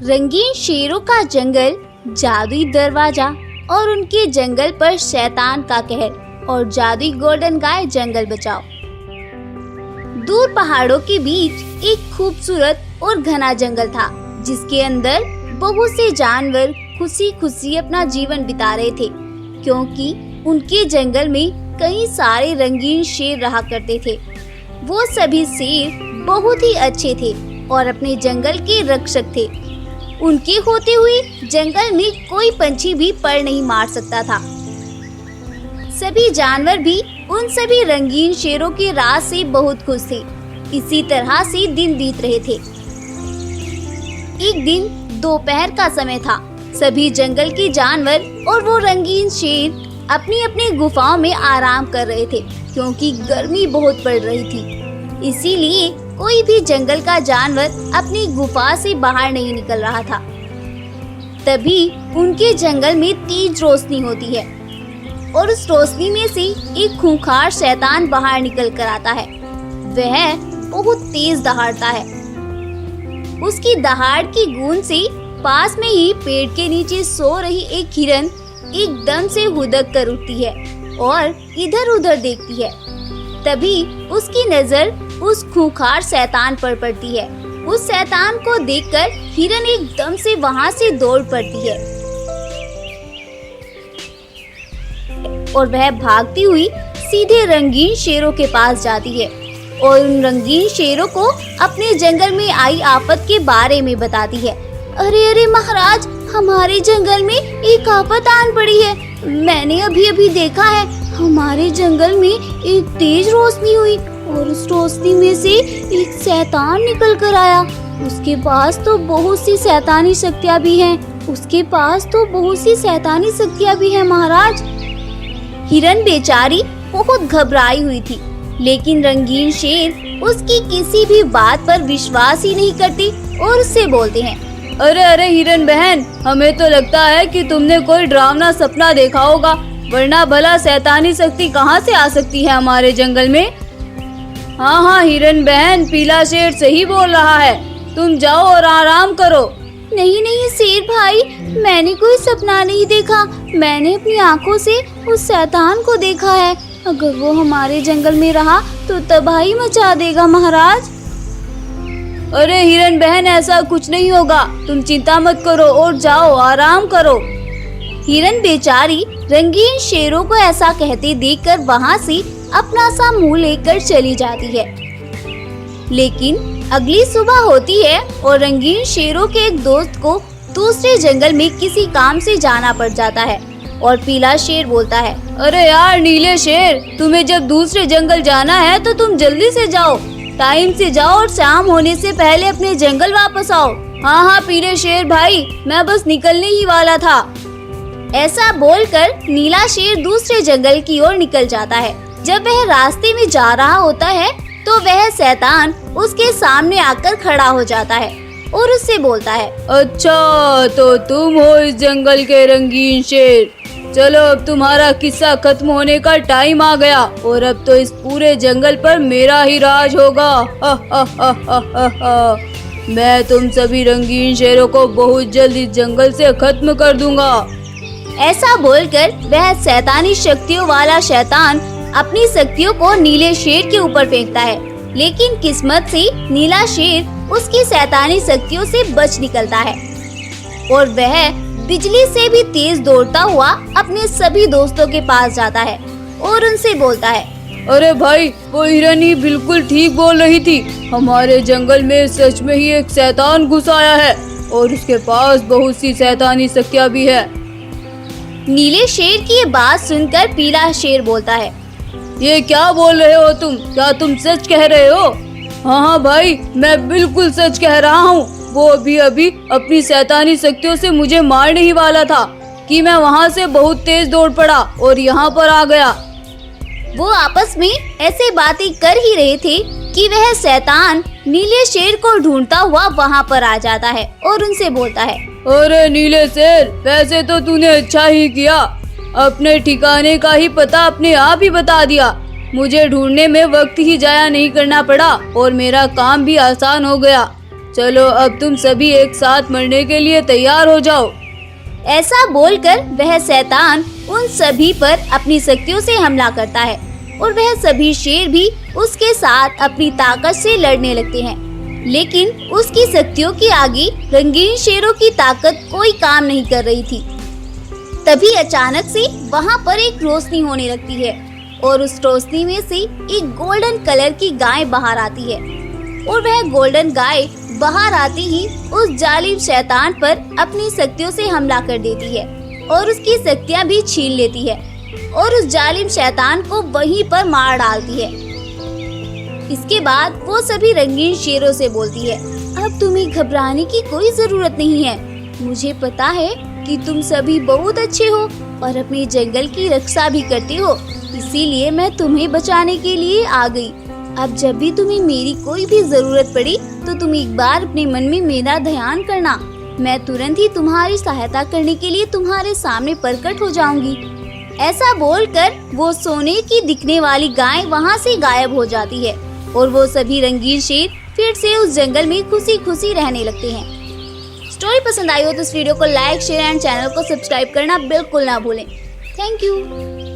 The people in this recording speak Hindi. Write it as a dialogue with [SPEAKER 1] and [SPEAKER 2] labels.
[SPEAKER 1] रंगीन शेरों का जंगल, जादुई दरवाजा और उनके जंगल पर शैतान का कहर और जादुई गोल्डन गाय जंगल बचाओ। दूर पहाड़ों के बीच एक खूबसूरत और घना जंगल था, जिसके अंदर बहुत से जानवर खुशी खुशी अपना जीवन बिता रहे थे, क्योंकि उनके जंगल में कई सारे रंगीन शेर रहा करते थे। वो सभी शेर बहुत ही अच्छे थे और अपने जंगल के रक्षक थे। उनके होते हुए जंगल में कोई पंछी भी पर नहीं मार सकता था। सभी जानवर भी उन सभी रंगीन शेरों के राज से बहुत खुश थे। इसी तरह से दिन बीत रहे थे। एक दिन दोपहर का समय था। सभी जंगल के जानवर और वो रंगीन शेर अपनी अपनी गुफाओं में आराम कर रहे थे, क्योंकि गर्मी बहुत पड़ रही थी। इसीलिए कोई भी जंगल का जानवर अपनी गुफा से बाहर नहीं निकल रहा था। तभी उनके जंगल में तेज रोशनी होती है और उस रोशनी में से एक खूंखार शैतान बाहर निकल कर आता है। वह बहुत तेज दहाड़ता है। उसकी दहाड़ की गूंज से पास में ही पेड़ के नीचे सो रही एक हिरन एकदम से हुदक कर उठती है और इधर उधर देखती है। तभी उसकी नजर उस खूंखार शैतान पर पड़ती है। उस शैतान को देखकर हिरन एकदम से वहां से दौड़ पड़ती है और वह भागती हुई सीधे रंगीन शेरों के पास जाती है और उन रंगीन शेरों को अपने जंगल में आई आफत के बारे में बताती है। अरे अरे महाराज, हमारे जंगल में एक आफत आन पड़ी है। मैंने अभी अभी देखा है, हमारे जंगल में एक तेज रोशनी हुई और उस रोशनी में से एक शैतान निकल कर आया। उसके पास तो बहुत सी शैतानी शक्तियाँ भी हैं महाराज। हिरन बेचारी बहुत घबराई हुई थी, लेकिन रंगीन शेर उसकी किसी भी बात पर विश्वास ही नहीं करती और उससे बोलते हैं,
[SPEAKER 2] अरे अरे हिरन बहन, हमें तो लगता है कि तुमने कोई डरावना सपना देखा होगा, वरना भला शैतानी शक्ति कहाँ से आ सकती है हमारे जंगल में। हाँ हाँ हिरन बहन, पीला शेर सही बोल रहा है, तुम जाओ और आराम करो।
[SPEAKER 1] नहीं नहीं शेर भाई, मैंने कोई सपना नहीं देखा। मैंने अपनी आंखों से उस शैतान को देखा है। अगर वो हमारे जंगल में रहा तो तबाही मचा देगा महाराज।
[SPEAKER 2] अरे हिरन बहन, ऐसा कुछ नहीं होगा, तुम चिंता मत करो और जाओ आराम करो।
[SPEAKER 1] हिरन बेचारी रंगीन शेरों को ऐसा कहते देखकर वहाँ से अपना सा मुंह लेकर चली जाती है। लेकिन अगली सुबह होती है और रंगीन शेरों के एक दोस्त को दूसरे जंगल में किसी काम से जाना पड़ जाता है और पीला शेर बोलता है,
[SPEAKER 2] अरे यार नीले शेर, तुम्हें जब दूसरे जंगल जाना है तो तुम जल्दी से जाओ, टाइम से जाओ और शाम होने से पहले अपने जंगल वापस आओ। हाँ हाँ पीले शेर भाई, मैं बस निकलने ही वाला था।
[SPEAKER 1] ऐसा बोलकर नीला शेर दूसरे जंगल की ओर निकल जाता है। जब वह रास्ते में जा रहा होता है तो वह शैतान उसके सामने आकर खड़ा हो जाता है और उससे बोलता है,
[SPEAKER 2] अच्छा तो तुम हो इस जंगल के रंगीन शेर, चलो अब तुम्हारा किस्सा खत्म होने का टाइम आ गया और अब तो इस पूरे जंगल पर मेरा ही राज होगा। हा, हा, हा, हा, हा, हा। मैं तुम सभी रंगीन शेरों को बहुत जल्द इस जंगल से खत्म कर दूंगा।
[SPEAKER 1] ऐसा बोलकर वह शैतानी शक्तियों वाला शैतान अपनी शक्तियों को नीले शेर के ऊपर फेंकता है, लेकिन किस्मत से नीला शेर उसकी शैतानी शक्तियों से बच निकलता है और वह बिजली से भी तेज दौड़ता हुआ अपने सभी दोस्तों के पास जाता है और उनसे बोलता है,
[SPEAKER 2] अरे भाई, वो हिरनी बिल्कुल ठीक बोल रही थी, हमारे जंगल में सच में ही एक शैतान घुस आया है और उसके पास बहुत सी शैतानी शक्तियाँ भी है।
[SPEAKER 1] नीले शेर की ये बात सुनकर पीला शेर बोलता है,
[SPEAKER 2] ये क्या बोल रहे हो तुम, क्या तुम सच कह रहे हो? हाँ हाँ भाई, मैं बिल्कुल सच कह रहा हूँ। वो अभी अभी अपनी शैतानी शक्तियों से मुझे मारने ही वाला था कि मैं वहाँ से बहुत तेज दौड़ पड़ा और यहाँ पर आ गया।
[SPEAKER 1] वो आपस में ऐसे बातें कर ही रहे थे कि वह शैतान नीले शेर को ढूंढता हुआ वहाँ पर आ जाता है और उनसे बोलता है,
[SPEAKER 2] अरे नीले शेर, वैसे तो तूने अच्छा ही किया, अपने ठिकाने का ही पता अपने आप ही बता दिया। मुझे ढूंढने में वक्त ही जाया नहीं करना पड़ा और मेरा काम भी आसान हो गया। चलो अब तुम सभी एक साथ मरने के लिए तैयार हो जाओ।
[SPEAKER 1] ऐसा बोलकर वह शैतान उन सभी पर अपनी शक्तियों से हमला करता है और वह सभी शेर भी उसके साथ अपनी ताकत से लड़ने लगते हैं। लेकिन उसकी शक्तियों के आगे रंगीन शेरों की ताकत कोई काम नहीं कर रही थी। तभी अचानक से वहाँ पर एक रोशनी होने लगती है और उस रोशनी में से एक गोल्डन कलर की गाय बाहर आती है और वह गोल्डन गाय बाहर आते ही उस जालिम शैतान पर अपनी शक्तियों से हमला कर देती है और उसकी शक्तियाँ भी छीन लेती है और उस जालिम शैतान को वहीं पर मार डालती है। इसके बाद वो सभी रंगीन शेरों से बोलती है, अब तुम्हें घबराने की कोई जरूरत नहीं है। मुझे पता है कि तुम सभी बहुत अच्छे हो और अपने जंगल की रक्षा भी करते हो, इसीलिए मैं तुम्हें बचाने के लिए आ गई। अब जब भी तुम्हें मेरी कोई भी जरूरत पड़ी तो तुम एक बार अपने मन में मेरा ध्यान करना, मैं तुरंत ही तुम्हारी सहायता करने के लिए तुम्हारे सामने प्रकट हो जाऊंगी। ऐसा बोलकर वो सोने की दिखने वाली गाय वहाँ से गायब हो जाती है और वो सभी रंगीन शेर फिर से उस जंगल में खुशी खुशी रहने लगते हैं। स्टोरी पसंद आई हो तो इस वीडियो को लाइक, शेयर एंड चैनल को सब्सक्राइब करना बिल्कुल ना भूलें। Thank you.